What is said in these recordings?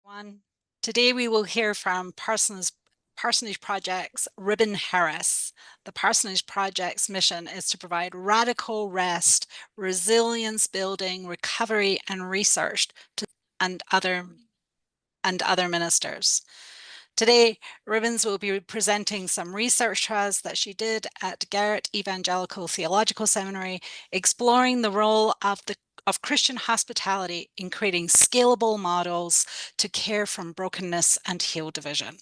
One. Today we will hear from Parsonage Project's Ribbon Harris. The Parsonage Project's mission is to provide radical rest, resilience building, recovery, and research to and other ministers. Today, Ribbons will be presenting some research to us that she did at Garrett-Evangelical Theological Seminary, exploring the role of Christian hospitality in creating scalable models to care from brokenness and heal division.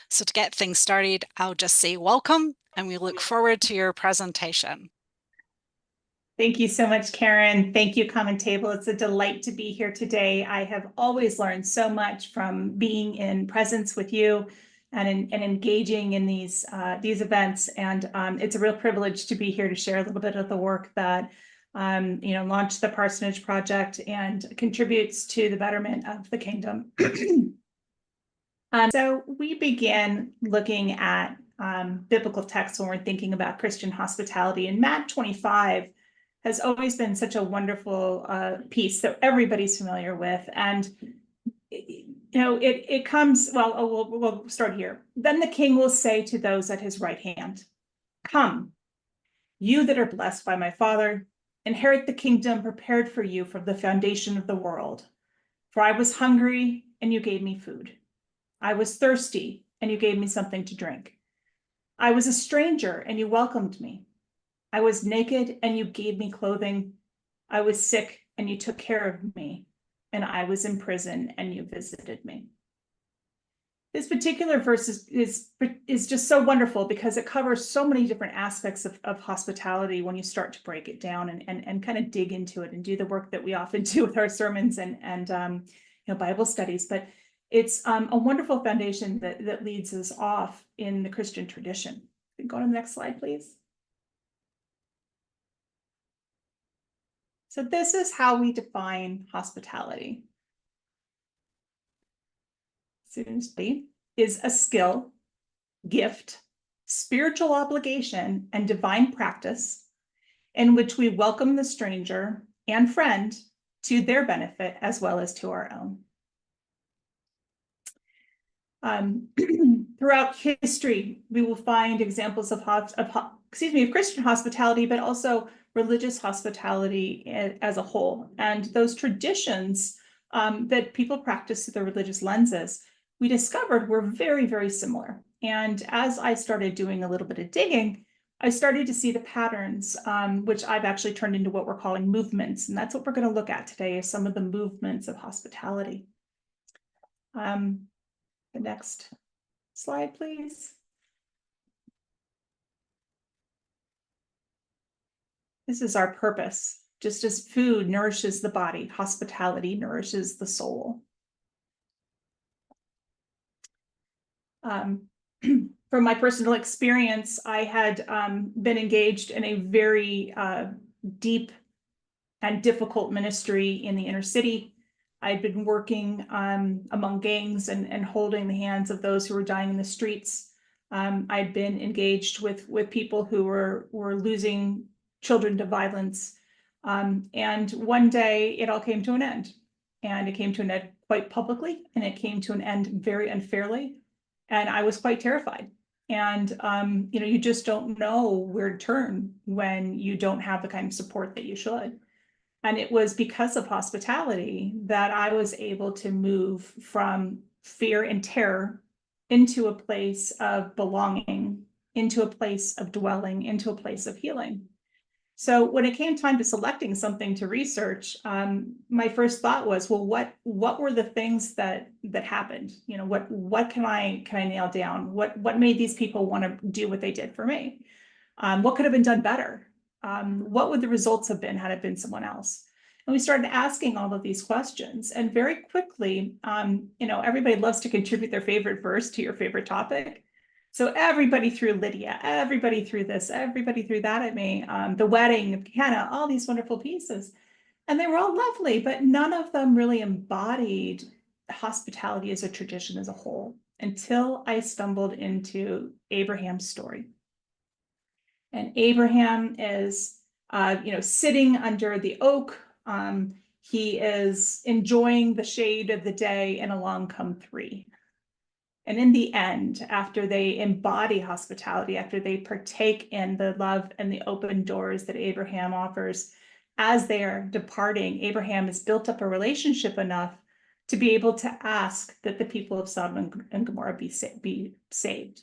So to get things started, I'll just say welcome, and we look forward to your presentation. Thank you so much, Karen. Thank you, Common Table. It's a delight to be here today. I have always learned so much from being in presence with you and engaging in these events. And it's a real privilege to be here to share a little bit of the work that launched the Parsonage Project and contributes to the betterment of the kingdom. So we begin looking at biblical texts when we're thinking about Christian hospitality. And Matt 25 has always been such a wonderful piece that everybody's familiar with. And it comes, we'll start here. Then the king will say to those at his right hand, "Come, you that are blessed by my Father, inherit the kingdom prepared for you from the foundation of the world. For I was hungry, and you gave me food. I was thirsty, and you gave me something to drink. I was a stranger, and you welcomed me. I was naked, and you gave me clothing. I was sick, and you took care of me. And I was in prison, and you visited me." This particular verse is just so wonderful because it covers so many different aspects of hospitality when you start to break it down and kind of dig into it and do the work that we often do with our sermons and Bible studies. But it's a wonderful foundation that leads us off in the Christian tradition. Go to the next slide, please. So this is how we define hospitality. Hospitality is a skill, gift, spiritual obligation, and divine practice in which we welcome the stranger and friend to their benefit as well as to our own. Throughout history, we will find examples of Christian hospitality, but also religious hospitality as a whole. And those traditions that people practice through their religious lenses, we discovered were very, very similar. And as I started doing a little bit of digging, I started to see the patterns, which I've actually turned into what we're calling movements. And that's what we're going to look at today, is some of the movements of hospitality. The next slide, please. This is our purpose. Just as food nourishes the body, hospitality nourishes the soul. From my personal experience, I had been engaged in a very deep and difficult ministry in the inner city. I'd been working among gangs and holding the hands of those who were dying in the streets. I'd been engaged with people who were losing children to violence. And one day it all came to an end. And it came to an end quite publicly, and it came to an end very unfairly. And I was quite terrified. And you just don't know where to turn when you don't have the kind of support that you should. And it was because of hospitality that I was able to move from fear and terror into a place of belonging, into a place of dwelling, into a place of healing. So when it came time to selecting something to research, my first thought was, well, what were the things that happened? What can I nail down? What made these people want to do what they did for me? What could have been done better? What would the results have been had it been someone else? And we started asking all of these questions. And very quickly, everybody loves to contribute their favorite verse to your favorite topic. So everybody threw Lydia, everybody threw this, everybody threw that at me. The wedding of Hannah, all these wonderful pieces. And they were all lovely, but none of them really embodied hospitality as a tradition as a whole until I stumbled into Abraham's story. And Abraham is, sitting under the oak. He is enjoying the shade of the day, and along come three. And in the end, after they embody hospitality, after they partake in the love and the open doors that Abraham offers, as they are departing, Abraham has built up a relationship enough to be able to ask that the people of Sodom and Gomorrah be saved.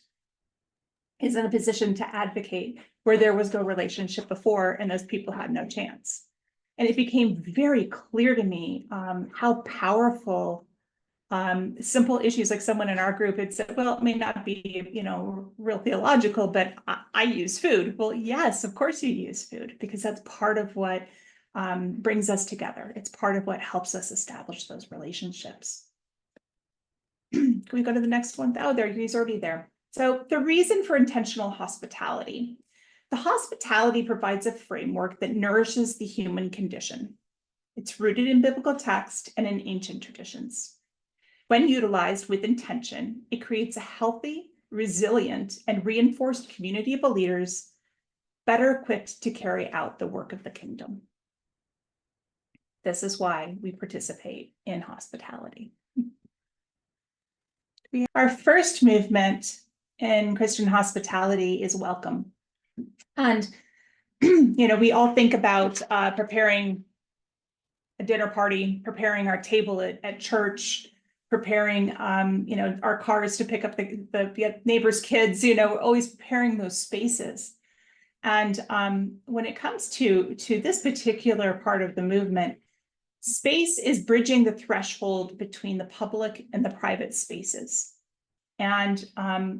He's in a position to advocate where there was no relationship before and those people had no chance. And it became very clear to me how powerful simple issues, like someone in our group had said, well, it may not be, real theological, but I use food. Well, yes, of course you use food, because that's part of what brings us together. It's part of what helps us establish those relationships. Can we go to the next one? Oh, there, he's already there. So the reason for intentional hospitality. The hospitality provides a framework that nourishes the human condition. It's rooted in biblical text and in ancient traditions. When utilized with intention, it creates a healthy, resilient, and reinforced community of believers better equipped to carry out the work of the kingdom. This is why we participate in hospitality. Our first movement in Christian hospitality is welcome. And, we all think about preparing a dinner party, preparing our table at church, preparing, our cars to pick up the neighbors' kids, always preparing those spaces. And when it comes to this particular part of the movement, space is bridging the threshold between the public and the private spaces. And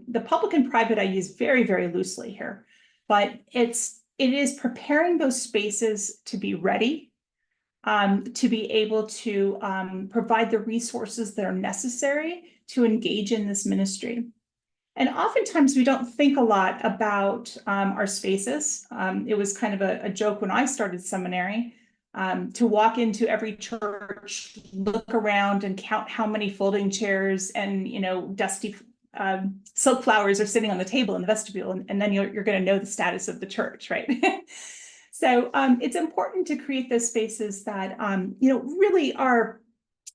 the public and private I use very, very loosely here, but it is preparing those spaces to be ready, to be able to provide the resources that are necessary to engage in this ministry. And oftentimes we don't think a lot about our spaces. It was kind of a joke when I started seminary to walk into every church, look around and count how many folding chairs and, dusty silk flowers are sitting on the table in the vestibule, and then you're going to know the status of the church, right? So it's important to create those spaces that, really are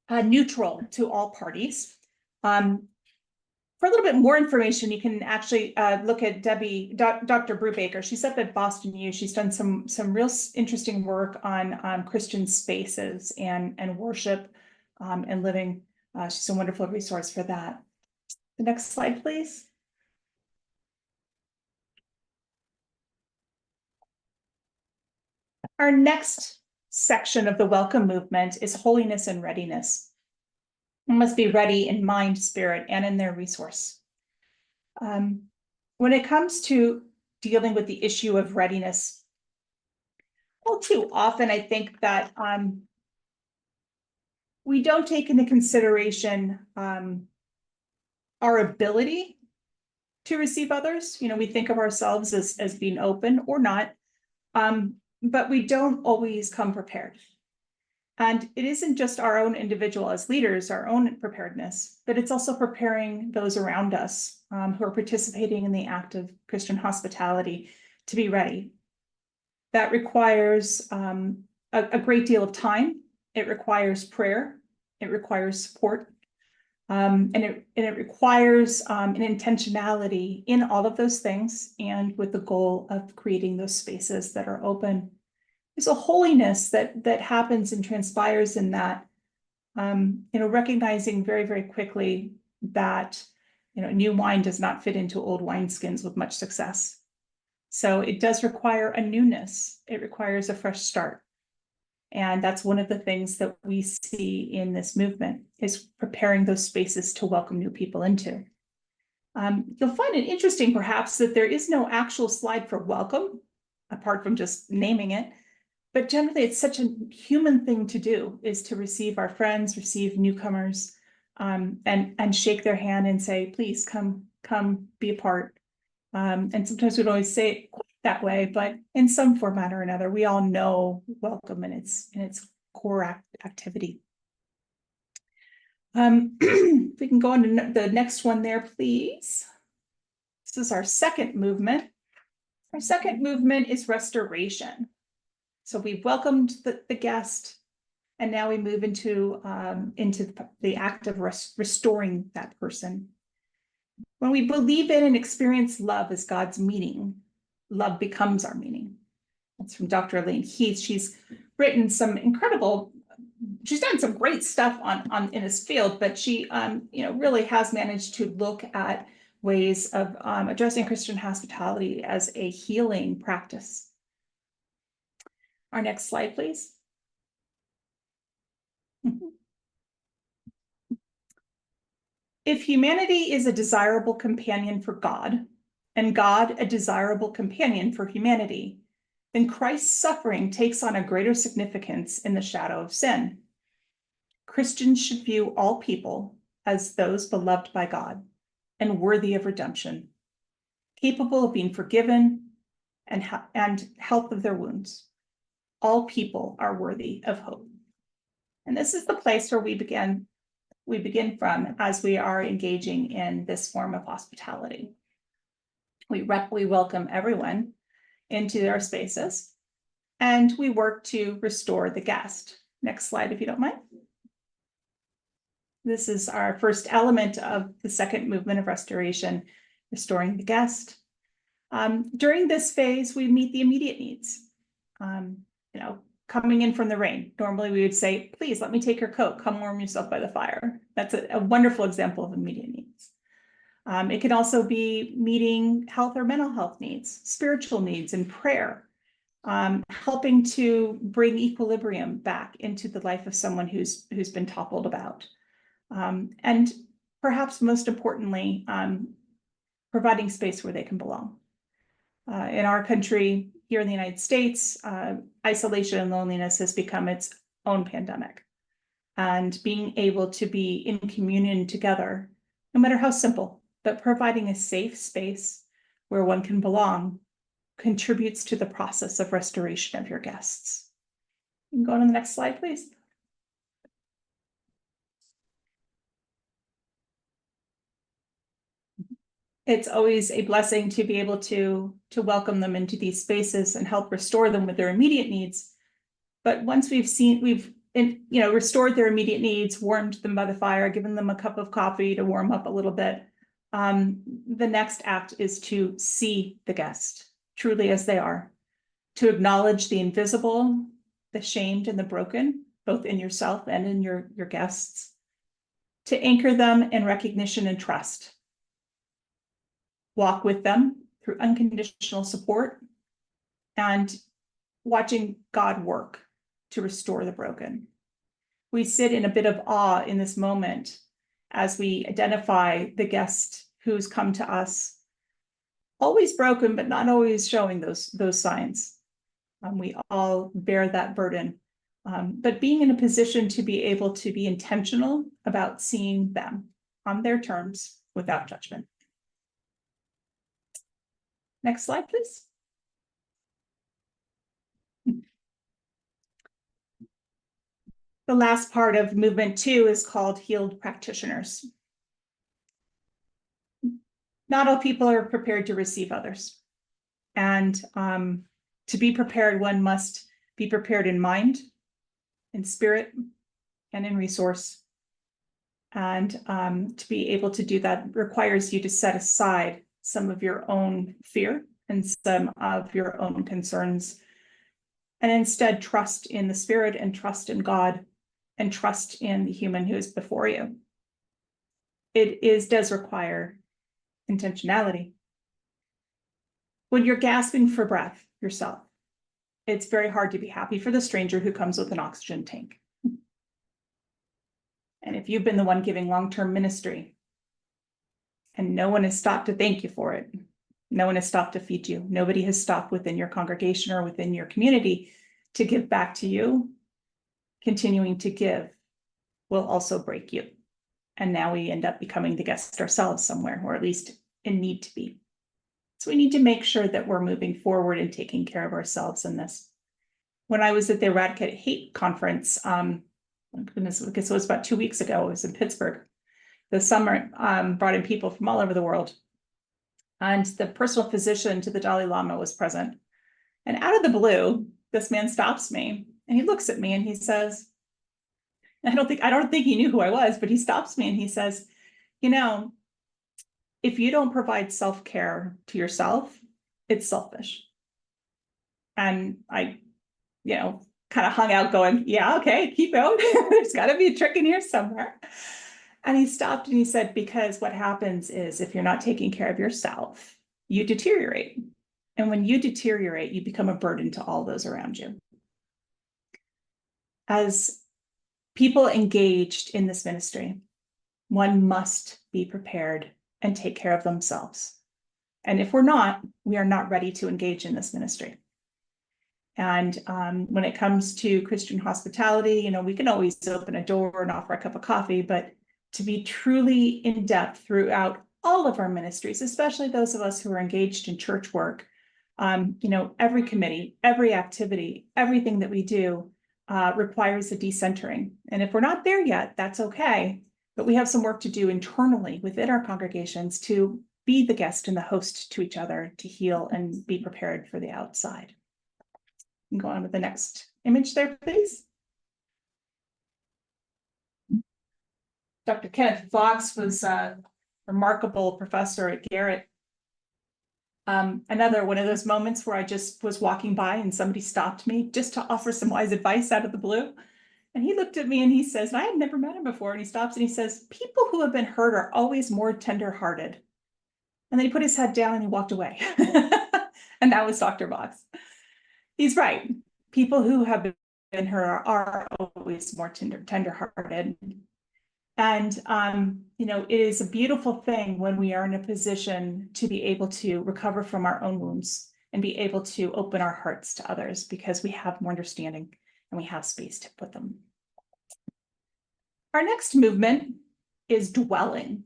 neutral to all parties. For a little bit more information, you can actually look at Dr. Brubaker. She's up at Boston U. She's done some real interesting work on Christian spaces and worship and living. She's a wonderful resource for that. The next slide, please. Our next section of the welcome movement is holiness and readiness. We must be ready in mind, spirit, and in their resource. When it comes to dealing with the issue of readiness, all too often I think that we don't take into consideration our ability to receive others. We think of ourselves as being open or not, but we don't always come prepared. And it isn't just our own individual as leaders, our own preparedness, but it's also preparing those around us who are participating in the act of Christian hospitality to be ready. That requires a great deal of time. It requires prayer. It requires support. And it requires an intentionality in all of those things, and with the goal of creating those spaces that are open. There's a holiness that happens and transpires in that, recognizing very, very quickly that, new wine does not fit into old wineskins with much success. So it does require a newness. It requires a fresh start. And that's one of the things that we see in this movement, is preparing those spaces to welcome new people into. You'll find it interesting, perhaps, that there is no actual slide for welcome, apart from just naming it. But generally, it's such a human thing to do, is to receive our friends, receive newcomers, and shake their hand and say, please come be a part. And sometimes we don't always say it quite that way, but in some format or another, we all know welcome in its core activity. If we can go on to the next one there, please. This is our second movement. Our second movement is restoration. So we've welcomed the guest. And now we move into the act of restoring that person. When we believe in and experience love as God's meaning, love becomes our meaning. That's from Dr. Elaine Heath. She's written some incredible, she's done some great stuff in this field, but she really has managed to look at ways of addressing Christian hospitality as a healing practice. Our next slide, please. If humanity is a desirable companion for God, and God a desirable companion for humanity, then Christ's suffering takes on a greater significance in the shadow of sin. Christians should view all people as those beloved by God and worthy of redemption, capable of being forgiven and health of their wounds. All people are worthy of hope. And this is the place where we begin from as we are engaging in this form of hospitality. We welcome everyone into our spaces, and we work to restore the guest. Next slide, if you don't mind. This is our first element of the second movement of restoration, restoring the guest. During this phase, we meet the immediate needs. Coming in from the rain. Normally we would say, please let me take your coat, come warm yourself by the fire. That's a wonderful example of immediate needs. It can also be meeting health or mental health needs, spiritual needs, and prayer, helping to bring equilibrium back into the life of someone who's been toppled about. And perhaps most importantly, providing space where they can belong. In our country, here in the United States, isolation and loneliness has become its own pandemic. And being able to be in communion together, no matter how simple, but providing a safe space where one can belong, contributes to the process of restoration of your guests. You can go on to the next slide, please. It's always a blessing to be able to welcome them into these spaces and help restore them with their immediate needs. But once we've restored their immediate needs, warmed them by the fire, given them a cup of coffee to warm up a little bit, the next act is to see the guest truly as they are, to acknowledge the invisible, the shamed, and the broken, both in yourself and in your guests, to anchor them in recognition and trust. Walk with them through unconditional support and watching God work to restore the broken. We sit in a bit of awe in this moment as we identify the guest who's come to us, always broken, but not always showing those signs. We all bear that burden, but being in a position to be able to be intentional about seeing them on their terms without judgment. Next slide, please. The last part of movement 2 is called healed practitioners. Not all people are prepared to receive others. And to be prepared, one must be prepared in mind, in spirit, and in resource. And to be able to do that requires you to set aside some of your own fear and some of your own concerns, and instead trust in the Spirit and trust in God and trust in the human who is before you. It does require intentionality. When you're gasping for breath yourself, it's very hard to be happy for the stranger who comes with an oxygen tank. And if you've been the one giving long-term ministry and no one has stopped to thank you for it, no one has stopped to feed you, nobody has stopped within your congregation or within your community to give back to you, continuing to give will also break you. And now we end up becoming the guest ourselves somewhere, or at least in need to be. So we need to make sure that we're moving forward and taking care of ourselves in this. When I was at the Eradicate Hate Conference, goodness, I guess it was about 2 weeks ago, it was in Pittsburgh. The summer brought in people from all over the world. And the personal physician to the Dalai Lama was present. And out of the blue, this man stops me and he looks at me and he says, I don't think he knew who I was, but he stops me and he says, you know, if you don't provide self-care to yourself, it's selfish. And I, kind of hung out going, yeah, okay, keep out. There's got to be a trick in here somewhere. And he stopped and he said, because what happens is if you're not taking care of yourself, you deteriorate. And when you deteriorate, you become a burden to all those around you. As people engaged in this ministry, one must be prepared and take care of themselves. And if we're not, we are not ready to engage in this ministry. And when it comes to Christian hospitality, we can always open a door and offer a cup of coffee, but to be truly in depth throughout all of our ministries, especially those of us who are engaged in church work, every committee, every activity, everything that we do requires a decentering. And if we're not there yet, that's okay. But we have some work to do internally within our congregations to be the guest and the host to each other, to heal and be prepared for the outside. You can go on with the next image there, please. Dr. Kenneth Fox was a remarkable professor at Garrett. Another one of those moments where I just was walking by and somebody stopped me just to offer some wise advice out of the blue. And he looked at me and he says, and I had never met him before, and he stops and he says, people who have been hurt are always more tender-hearted. And then he put his head down and he walked away. And that was Dr. Fox. He's right. People who have been hurt are always more tender-hearted. And, it is a beautiful thing when we are in a position to be able to recover from our own wounds and be able to open our hearts to others because we have more understanding and we have space to put them. Our next movement is dwelling.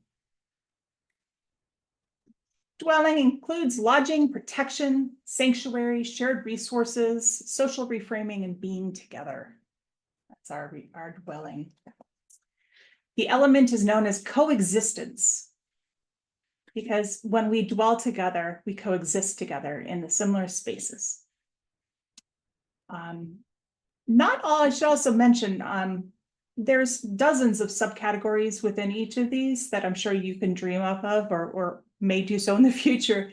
Dwelling includes lodging, protection, sanctuary, shared resources, social reframing, and being together. That's our dwelling. The element is known as coexistence, because when we dwell together, we coexist together in the similar spaces. Not all, I should also mention, there's dozens of subcategories within each of these that I'm sure you can dream up of or may do so in the future.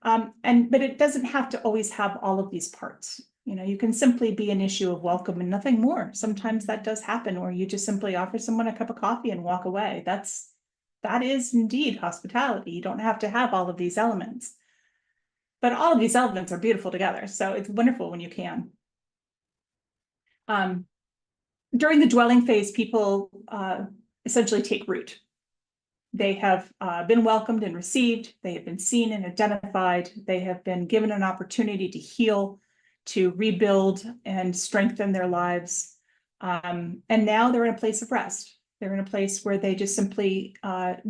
But it doesn't have to always have all of these parts. You can simply be an issue of welcome and nothing more. Sometimes that does happen, or you just simply offer someone a cup of coffee and walk away. That is indeed hospitality. You don't have to have all of these elements. But all of these elements are beautiful together. So it's wonderful when you can. During the dwelling phase, people essentially take root. They have been welcomed and received. They have been seen and identified. They have been given an opportunity to heal, to rebuild and strengthen their lives. And now they're in a place of rest. They're in a place where they just simply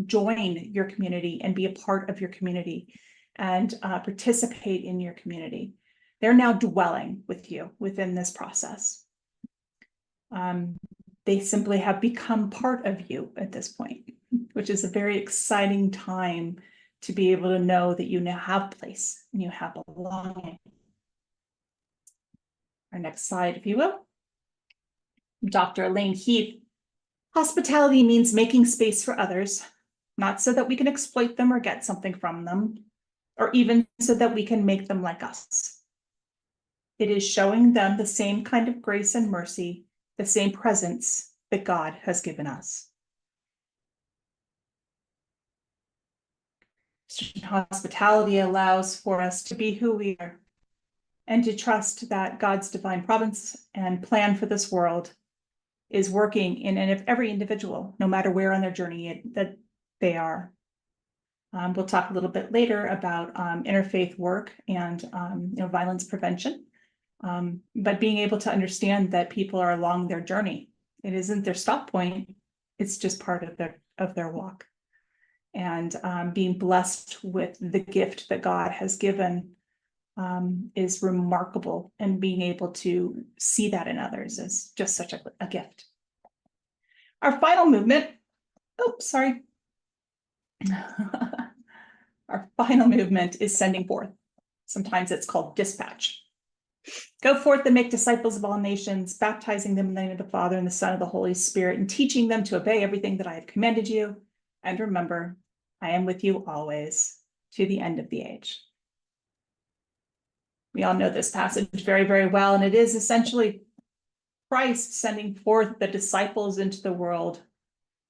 join your community and be a part of your community and participate in your community. They're now dwelling with you within this process. They simply have become part of you at this point, which is a very exciting time to be able to know that you now have place and you have belonging. Our next slide, if you will. Dr. Elaine Heath. Hospitality means making space for others, not so that we can exploit them or get something from them, or even so that we can make them like us. It is showing them the same kind of grace and mercy, the same presence that God has given us. Hospitality allows for us to be who we are and to trust that God's divine providence and plan for this world is working in every individual, no matter where on their journey that they are. We'll talk a little bit later about interfaith work and violence prevention, but being able to understand that people are along their journey. It isn't their stop point; it's just part of their walk. And being blessed with the gift that God has given is remarkable, and being able to see that in others is just such a gift. Our final movement, our final movement is sending forth. Sometimes it's called dispatch. Go forth and make disciples of all nations, baptizing them in the name of the Father and the Son and the Holy Spirit, and teaching them to obey everything that I have commanded you. And remember, I am with you always to the end of the age. We all know this passage very, very well, and it is essentially Christ sending forth the disciples into the world,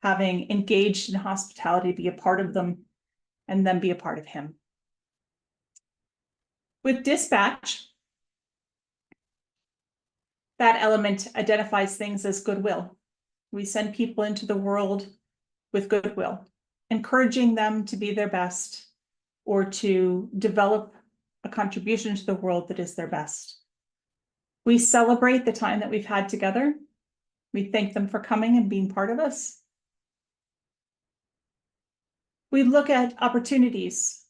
having engaged in hospitality, be a part of them, and then be a part of him. With dispatch, that element identifies things as goodwill. We send people into the world with goodwill, encouraging them to be their best or to develop a contribution to the world that is their best. We celebrate the time that we've had together. We thank them for coming and being part of us. We look at opportunities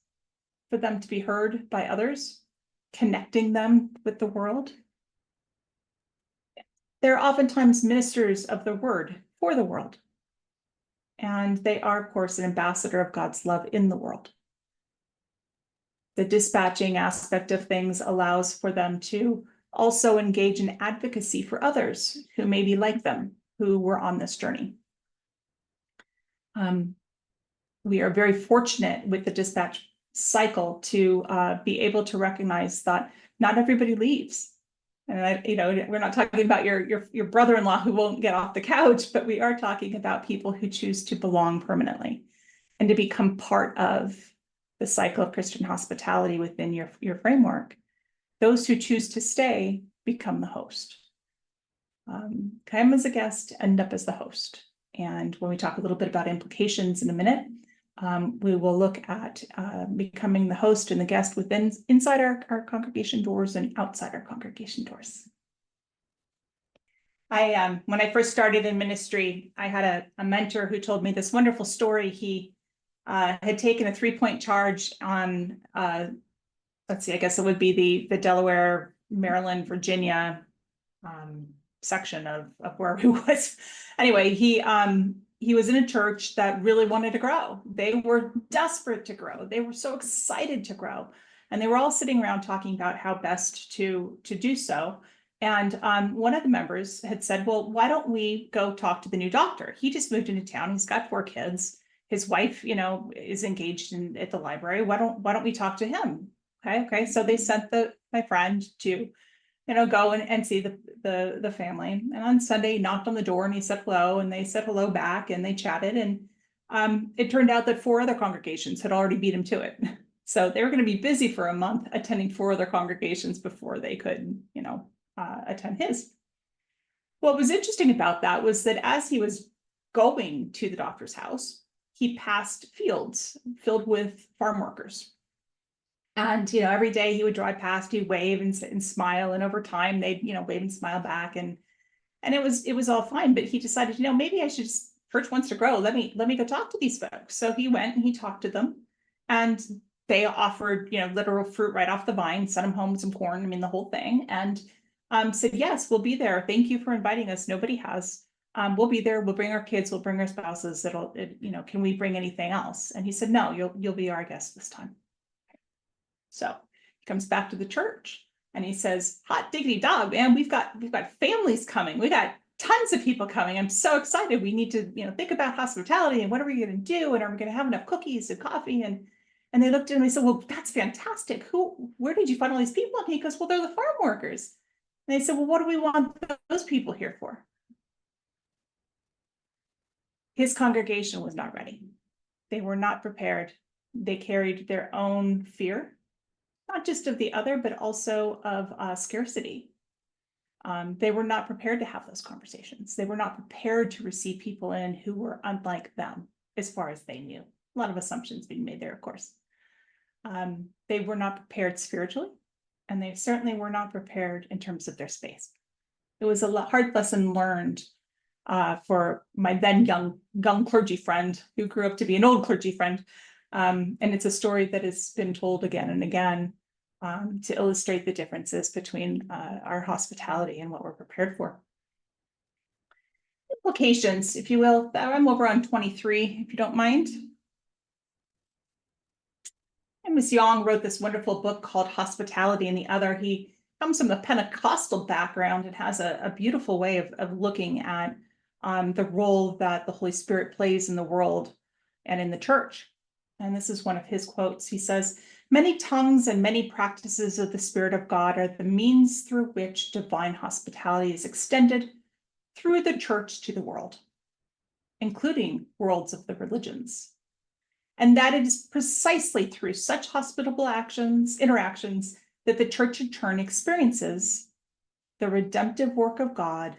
for them to be heard by others, connecting them with the world. They're oftentimes ministers of the word for the world. And they are, of course, an ambassador of God's love in the world. The dispatching aspect of things allows for them to also engage in advocacy for others who may be like them, who were on this journey. We are very fortunate with the dispatch cycle to be able to recognize that not everybody leaves. And we're not talking about your brother-in-law who won't get off the couch, but we are talking about people who choose to belong permanently and to become part of the cycle of Christian hospitality within your framework. Those who choose to stay become the host. Come as a guest, end up as the host. And when we talk a little bit about implications in a minute, we will look at becoming the host and the guest inside our congregation doors and outside our congregation doors. When I first started in ministry, I had a mentor who told me this wonderful story. He had taken a 3-point charge on, let's see, I guess it would be the Delaware, Maryland, Virginia section of where he was. Anyway, he was in a church that really wanted to grow. They were desperate to grow. They were so excited to grow. And they were all sitting around talking about how best to do so. And one of the members had said, well, why don't we go talk to the new doctor? He just moved into town. He's got 4 kids. His wife, is engaged at the library. Why don't we talk to him? Okay. So they sent my friend to go and see the family. And on Sunday, he knocked on the door and he said hello, and they said hello back, and they chatted. And it turned out that 4 other congregations had already beat him to it. So they were going to be busy for a month attending 4 other congregations before they could, attend his. What was interesting about that was that as he was going to the doctor's house, he passed fields filled with farm workers. And, every day he would drive past, he'd wave and smile. And over time they'd, wave and smile back. And it was all fine. But he decided, maybe I should just, church wants to grow. Let me go talk to these folks. So he went and he talked to them, and they offered, literal fruit right off the vine, sent him home with some corn. The whole thing. And said, yes, we'll be there. Thank you for inviting us. Nobody has. We'll be there. We'll bring our kids. We'll bring our spouses. Can we bring anything else? And he said, no, you'll be our guest this time. So he comes back to the church and he says, hot diggity dog, man, we've got families coming. We got tons of people coming. I'm so excited. We need to, think about hospitality and what are we going to do? And are we going to have enough cookies and coffee? And they looked at him and they said, well, that's fantastic. Where did you find all these people? And he goes, well, they're the farm workers. And they said, well, what do we want those people here for? His congregation was not ready. They were not prepared. They carried their own fear, not just of the other, but also of scarcity. They were not prepared to have those conversations. They were not prepared to receive people in who were unlike them, as far as they knew. A lot of assumptions being made there, of course. They were not prepared spiritually, and they certainly were not prepared in terms of their space. It was a hard lesson learned for my then young clergy friend who grew up to be an old clergy friend. And it's a story that has been told again and again to illustrate the differences between our hospitality and what we're prepared for. Implications, if you will. I'm over on 23, if you don't mind. And Ms. Young wrote this wonderful book called Hospitality and the Other. He comes from the Pentecostal background and has a beautiful way of looking at the role that the Holy Spirit plays in the world and in the church. And this is one of his quotes. He says, "Many tongues and many practices of the Spirit of God are the means through which divine hospitality is extended through the church to the world, including worlds of the religions. And that it is precisely through such hospitable interactions, that the church in turn experiences the redemptive work of God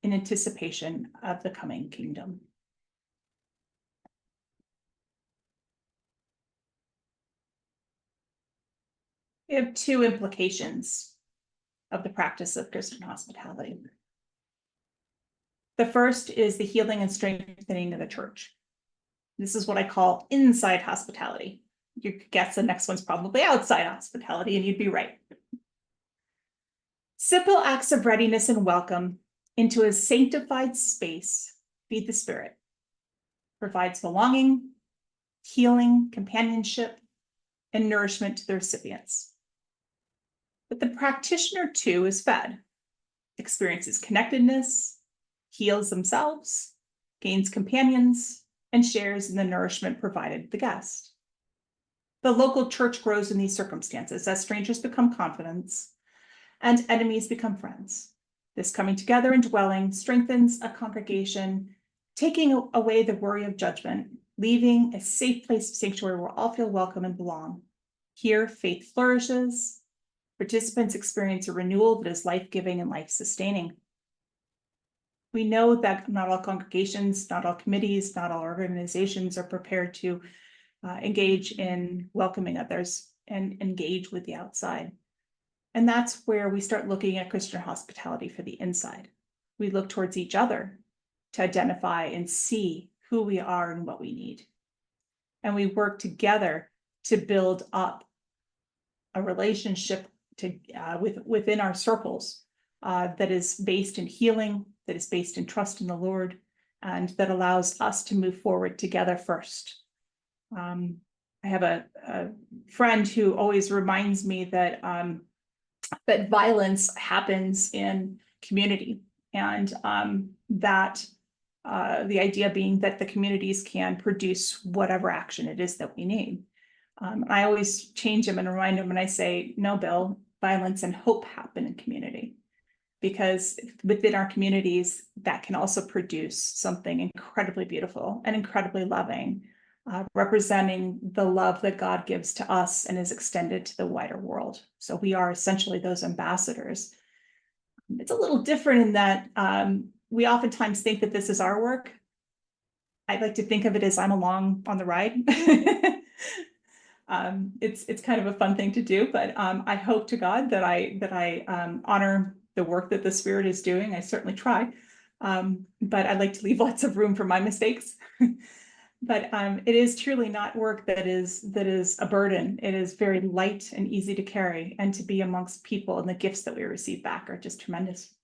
in anticipation of the coming kingdom." We have two implications of the practice of Christian hospitality. The first is the healing and strengthening of the church. This is what I call inside hospitality. You could guess the next one's probably outside hospitality, and you'd be right. Simple acts of readiness and welcome into a sanctified space feed the Spirit, provides belonging, healing, companionship, and nourishment to the recipients. But the practitioner too is fed, experiences connectedness, heals themselves, gains companions, and shares in the nourishment provided the guest. The local church grows in these circumstances as strangers become confidants and enemies become friends. This coming together and dwelling strengthens a congregation, taking away the worry of judgment, leaving a safe place of sanctuary where all feel welcome and belong. Here, faith flourishes. Participants experience a renewal that is life-giving and life-sustaining. We know that not all congregations, not all committees, not all organizations are prepared to engage in welcoming others and engage with the outside. And that's where we start looking at Christian hospitality for the inside. We look towards each other to identify and see who we are and what we need. And we work together to build up a relationship within our circles that is based in healing, that is based in trust in the Lord, and that allows us to move forward together first. I have a friend who always reminds me that that violence happens in community, and that the idea being that the communities can produce whatever action it is that we need. I always change him and remind him, and I say, no, Bill, violence and hope happen in community, because within our communities, that can also produce something incredibly beautiful and incredibly loving, representing the love that God gives to us and is extended to the wider world. So we are essentially those ambassadors. It's a little different in that we oftentimes think that this is our work. I like to think of it as I'm along on the ride. It's kind of a fun thing to do, but I hope to God that I honor the work that the Spirit is doing. I certainly try, but I'd like to leave lots of room for my mistakes. But it is truly not work that is a burden. It is very light and easy to carry, and to be amongst people, and the gifts that we receive back are just tremendous.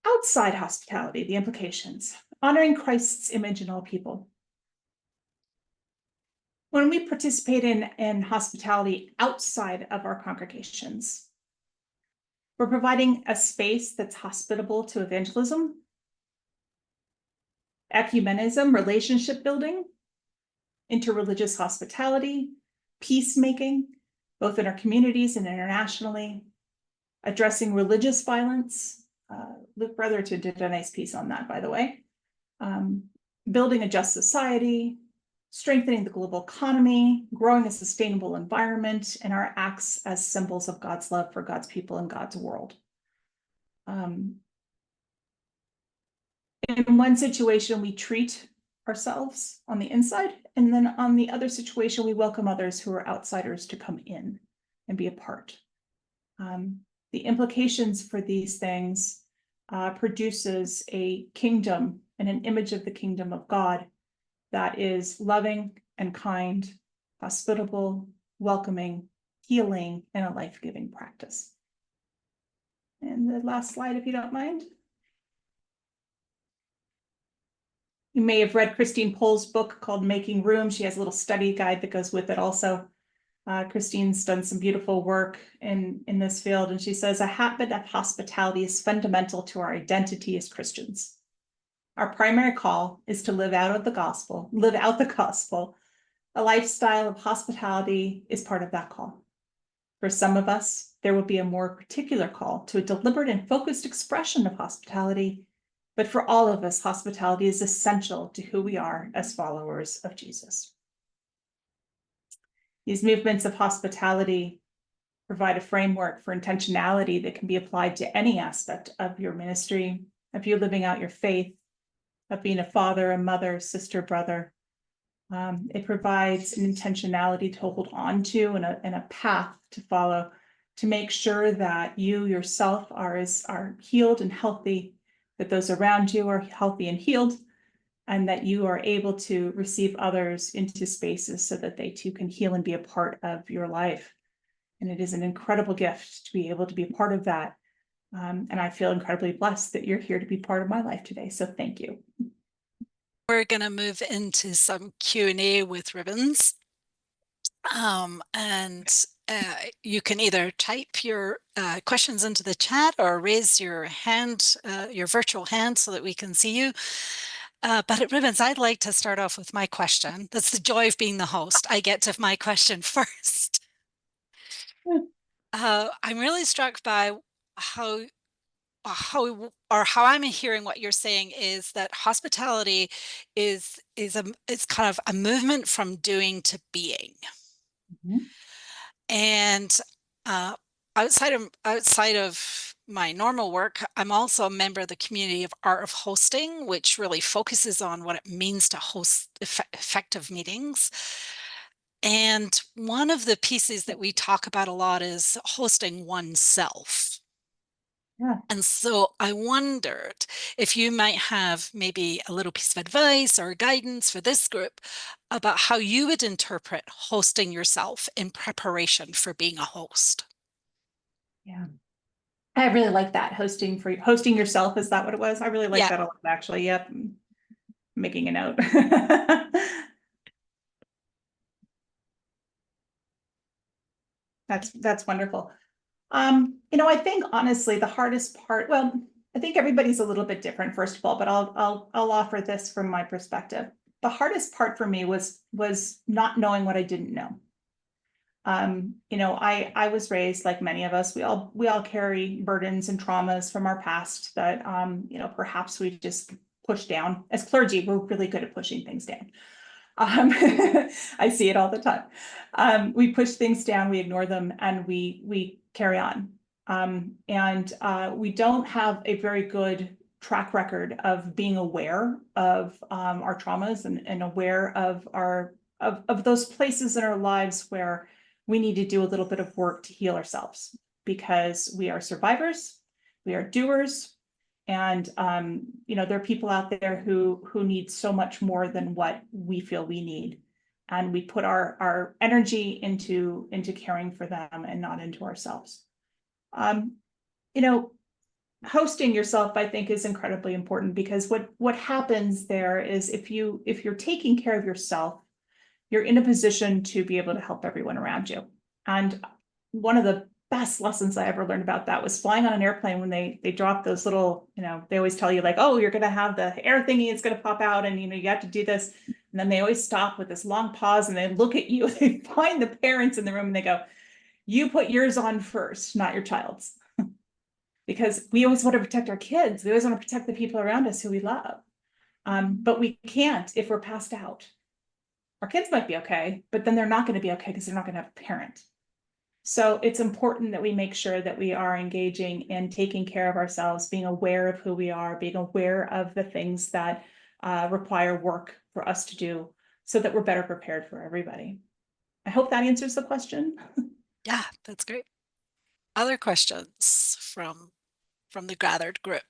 Outside hospitality, the implications: honoring Christ's image in all people. When we participate in hospitality outside of our congregations, we're providing a space that's hospitable to evangelism, ecumenism, relationship building, interreligious hospitality, peacemaking, both in our communities and internationally, addressing religious violence. Luke Brotherton did a nice piece on that, by the way. Building a just society, strengthening the global economy, growing a sustainable environment, and our acts as symbols of God's love for God's people and God's world. In one situation, we treat ourselves on the inside, and then on the other situation, we welcome others who are outsiders to come in and be a part. The implications for these things produces a kingdom and an image of the kingdom of God that is loving and kind, hospitable, welcoming, healing, and a life-giving practice. And the last slide, if you don't mind. You may have read Christine Pohl's book called Making Room. She has a little study guide that goes with it also. Christine's done some beautiful work in this field, and she says a habit of hospitality is fundamental to our identity as Christians. Our primary call is to live out the gospel. A lifestyle of hospitality is part of that call. For some of us, there will be a more particular call to a deliberate and focused expression of hospitality. But for all of us, hospitality is essential to who we are as followers of Jesus. These movements of hospitality provide a framework for intentionality that can be applied to any aspect of your ministry, of you living out your faith, of being a father, a mother, sister, brother. It provides an intentionality to hold on to and a path to follow to make sure that you yourself are healed and healthy, that those around you are healthy and healed, and that you are able to receive others into spaces so that they too can heal and be a part of your life. And it is an incredible gift to be able to be a part of that. And I feel incredibly blessed that you're here to be part of my life today. So thank you. We're going to move into some Q&A with Ribbons. And you can either type your questions into the chat or raise your hand, your virtual hand, so that we can see you. But at Ribbons, I'd like to start off with my question. That's the joy of being the host. I get to my question first. I'm really struck by how I'm hearing what you're saying is that hospitality is kind of a movement from doing to being. Mm-hmm. And outside of my normal work, I'm also a member of the community of Art of Hosting, which really focuses on what it means to host effective meetings. And one of the pieces that we talk about a lot is hosting oneself. Yeah. And so I wondered if you might have maybe a little piece of advice or guidance for this group about how you would interpret hosting yourself in preparation for being a host. Yeah. I really like that. Hosting yourself. Is that what it was? I really like Yeah. that a lot, actually. Yep. I'm making a note. That's wonderful. I think honestly, the hardest part, well, I think everybody's a little bit different, first of all, but I'll offer this from my perspective. The hardest part for me was not knowing what I didn't know. I was raised like many of us. We all carry burdens and traumas from our past that perhaps we just push down. As clergy, we're really good at pushing things down. I see it all the time. We push things down, we ignore them, and we carry on. And we don't have a very good track record of being aware of our traumas and aware of those places in our lives where we need to do a little bit of work to heal ourselves, because we are survivors, we are doers. And there are people out there who need so much more than what we feel we need, and we put our energy into caring for them and not into ourselves. Hosting yourself, I think, is incredibly important, because what happens there is if you're taking care of yourself, you're in a position to be able to help everyone around you. And one of the best lessons I ever learned about that was flying on an airplane when they drop those little, they always tell you like, oh, you're going to have the air thingy, it's going to pop out, and you have to do this. And then they always stop with this long pause and they look at you, they find the parents in the room and they go, you put yours on first, not your child's. Because we always want to protect our kids. We always want to protect the people around us who we love. But we can't if we're passed out. Our kids might be okay, but then they're not going to be okay because they're not going to have a parent. So it's important that we make sure that we are engaging in taking care of ourselves, being aware of who we are, being aware of the things that require work for us to do, so that we're better prepared for everybody. I hope that answers the question. Yeah, that's great. Other questions from the gathered group?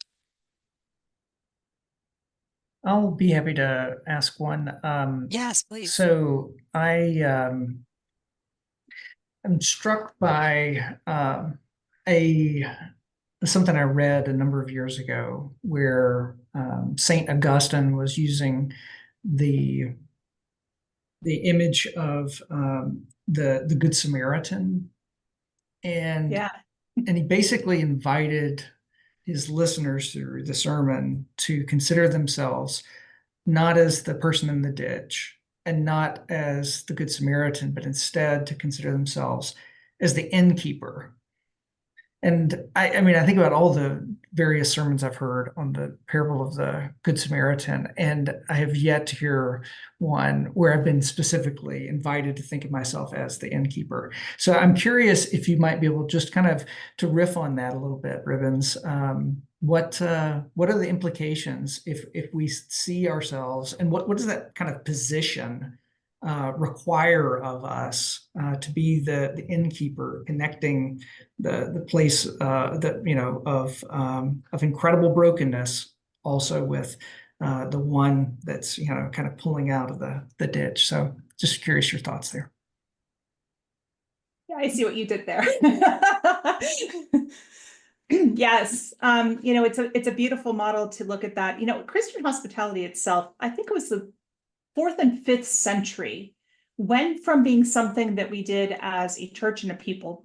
I'll be happy to ask one. Yes, please. So I am struck by something I read a number of years ago, where Saint Augustine was using the the image of the Good Samaritan, and Yeah. he basically invited his listeners through the sermon to consider themselves not as the person in the ditch and not as the Good Samaritan, but instead to consider themselves as the innkeeper. And I mean, I think about all the various sermons I've heard on the parable of the Good Samaritan, and I have yet to hear one where I've been specifically invited to think of myself as the innkeeper. So I'm curious if you might be able just kind of to riff on that a little bit, Ribbons. What are the implications if we see ourselves, and what does that kind of position require of us to be the innkeeper, connecting the place that of incredible brokenness, also with the one that's kind of pulling out of the ditch. So just curious your thoughts there. Yeah, I see what you did there. Yes, it's a beautiful model to look at that. Christian hospitality itself, I think it was the 4th and 5th century, went from being something that we did as a church and a people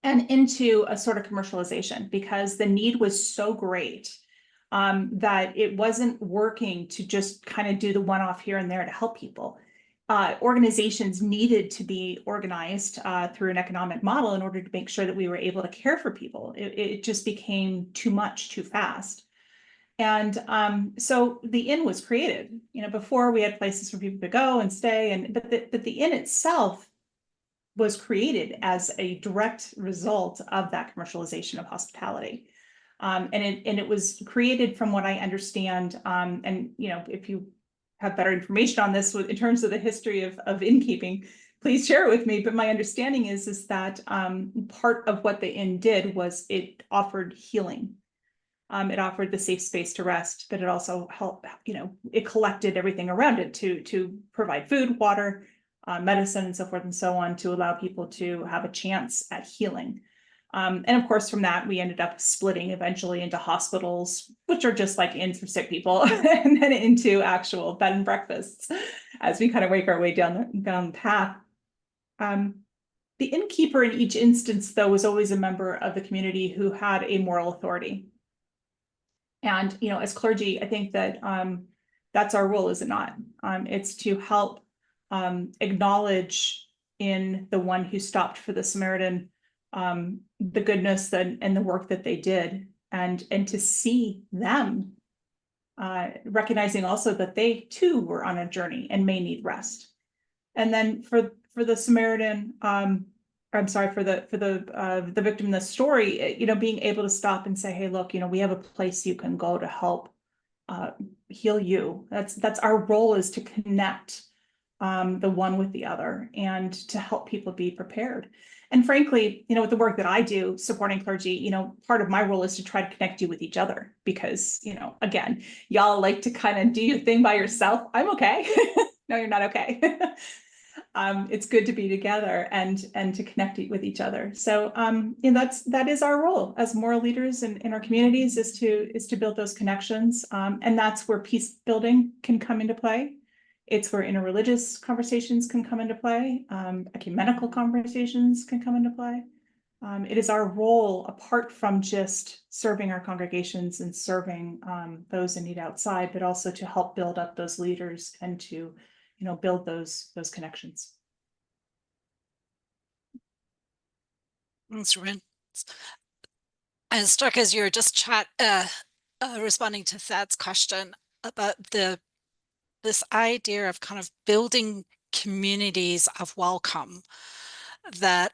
and into a sort of commercialization, because the need was so great that it wasn't working to just kind of do the one-off here and there to help people. Organizations needed to be organized through an economic model in order to make sure that we were able to care for people. It just became too much too fast. And so the inn was created. Before we had places for people to go and stay, but the inn itself was created as a direct result of that commercialization of hospitality. And it was created, from what I understand, and if you have better information on this in terms of the history of innkeeping, please share it with me. But my understanding is that part of what the inn did was it offered healing. It offered the safe space to rest, but it also helped, it collected everything around it to provide food, water, medicine, and so forth and so on, to allow people to have a chance at healing. And of course, from that, we ended up splitting eventually into hospitals, which are just like inns for sick people, and then into actual bed and breakfasts as we kind of work our way down the path. The innkeeper in each instance, though, was always a member of the community who had a moral authority. And, as clergy, I think that that's our role, is it not? It's to help acknowledge in the one who stopped for the Samaritan the goodness and the work that they did, and to see them, recognizing also that they too were on a journey and may need rest. And then for the Samaritan, I'm sorry, for the victim in the story, being able to stop and say, hey, look, we have a place you can go to help heal you. That's our role, is to connect the one with the other and to help people be prepared. And frankly, with the work that I do supporting clergy, part of my role is to try to connect you with each other, because, again, y'all like to kind of do your thing by yourself. I'm okay. No, you're not okay. It's good to be together and to connect with each other. So that is our role as moral leaders in our communities, is to build those connections, and that's where peace building can come into play. It's where interreligious conversations can come into play. Ecumenical conversations can come into play. It is our role, apart from just serving our congregations and serving those in need outside, but also to help build up those leaders and to build those connections. Thanks, Ruben. I'm struck as you're just responding to Thad's question about this idea of kind of building communities of welcome that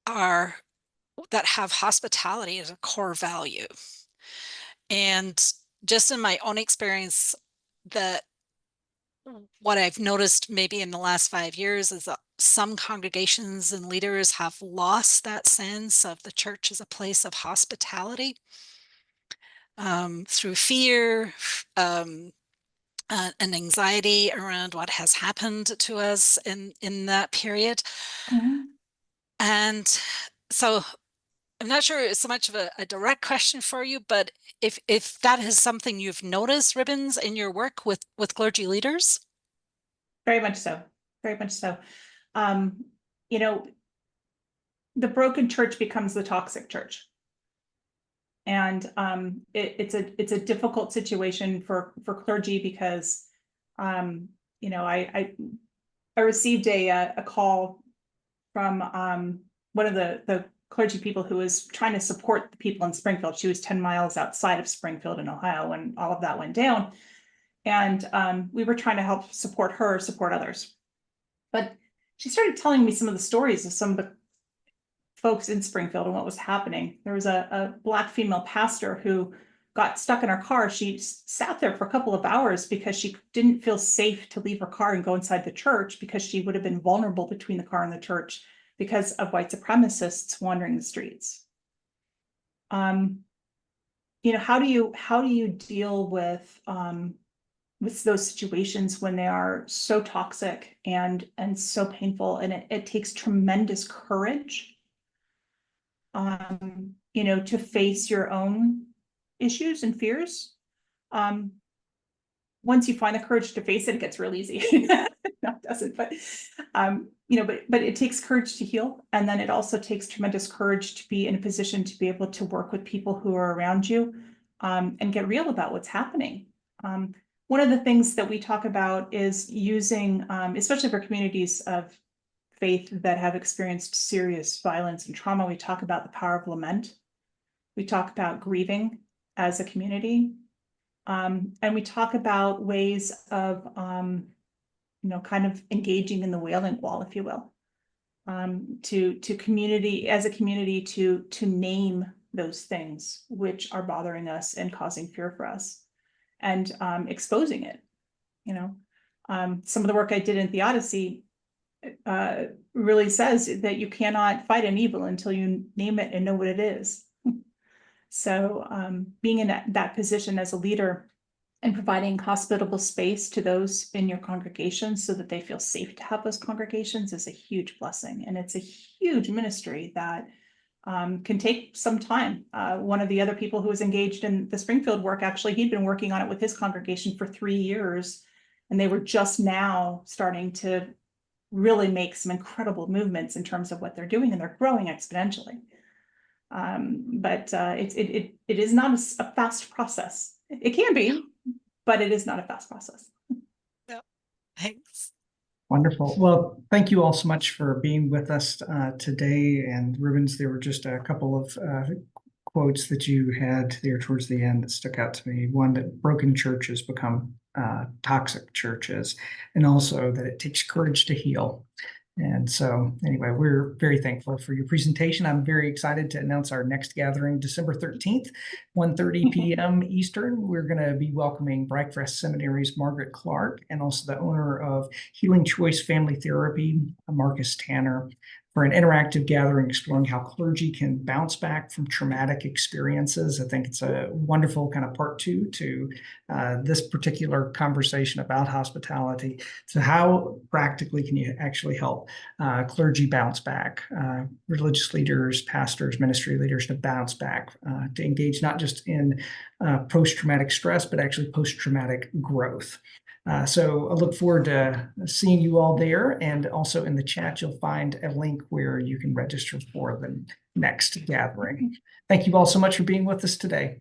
have hospitality as a core value. And just in my own experience, that what I've noticed maybe in the last 5 years is that some congregations and leaders have lost that sense of the church as a place of hospitality through fear and anxiety around what has happened to us in that period. Mm-hmm. And so I'm not sure it's so much of a direct question for you, but if that is something you've noticed, Ribbons, in your work with clergy leaders? Very much so. very much so. You know, the broken church becomes the toxic church. And it's a difficult situation for clergy because you know, I received a call from one of the clergy people who was trying to support the people in Springfield. She was 10 miles outside of Springfield in Ohio when all of that went down. And we were trying to help support her, support others. But she started telling me some of the stories of some of the folks in Springfield and what was happening. There was a Black female pastor who got stuck in her car. She sat there for a couple of hours because she didn't feel safe to leave her car and go inside the church because she would have been vulnerable between the car and the church because of white supremacists wandering the streets. You know, how do you deal with those situations when they are so toxic and so painful, and it takes tremendous courage, you know, to face your own issues and fears. Once you find the courage to face it, it gets real easy. No, it doesn't, but you know, but it takes courage to heal, and then it also takes tremendous courage to be in a position to be able to work with people who are around you, and get real about what's happening. One of the things that we talk about is using, especially for communities of faith that have experienced serious violence and trauma, we talk about the power of lament. We talk about grieving as a community. And we talk about ways of, you know, kind of engaging in the wailing wall, if you will, to community, as a community, to name those things which are bothering us and causing fear for us, and exposing it. You know, some of the work I did in Theodicy really says that you cannot fight an evil until you name it and know what it is. So being in that position as a leader and providing hospitable space to those in your congregation so that they feel safe to have those congregations is a huge blessing. And it's a huge ministry that can take some time. One of the other people who was engaged in the Springfield work, actually, he'd been working on it with his congregation for 3 years, and they were just now starting to really make some incredible movements in terms of what they're doing, and they're growing exponentially. But it is not a fast process. It can be, but it is not a fast process. Yeah. Thanks. Wonderful. Well, thank you all so much for being with us today. And Rubens, there were just a couple of quotes that you had there towards the end that stuck out to me. One, that broken churches become toxic churches, and also that it takes courage to heal. And so anyway, we're very thankful for your presentation. I'm very excited to announce our next gathering, December 13th, 1:30 p.m. Eastern. We're going to be welcoming Brokenness Seminary's Margaret Clark, and also the owner of Healing Choice Family Therapy, Marcus Tanner, for an interactive gathering exploring how clergy can bounce back from traumatic experiences. I think it's a wonderful kind of part 2 to this particular conversation about hospitality. So how practically can you actually help clergy bounce back, religious leaders, pastors, ministry leaders to bounce back, to engage not just in post-traumatic stress, but actually post-traumatic growth. So I look forward to seeing you all there, and also in the chat, you'll find a link where you can register for the next gathering. Thank you all so much for being with us today.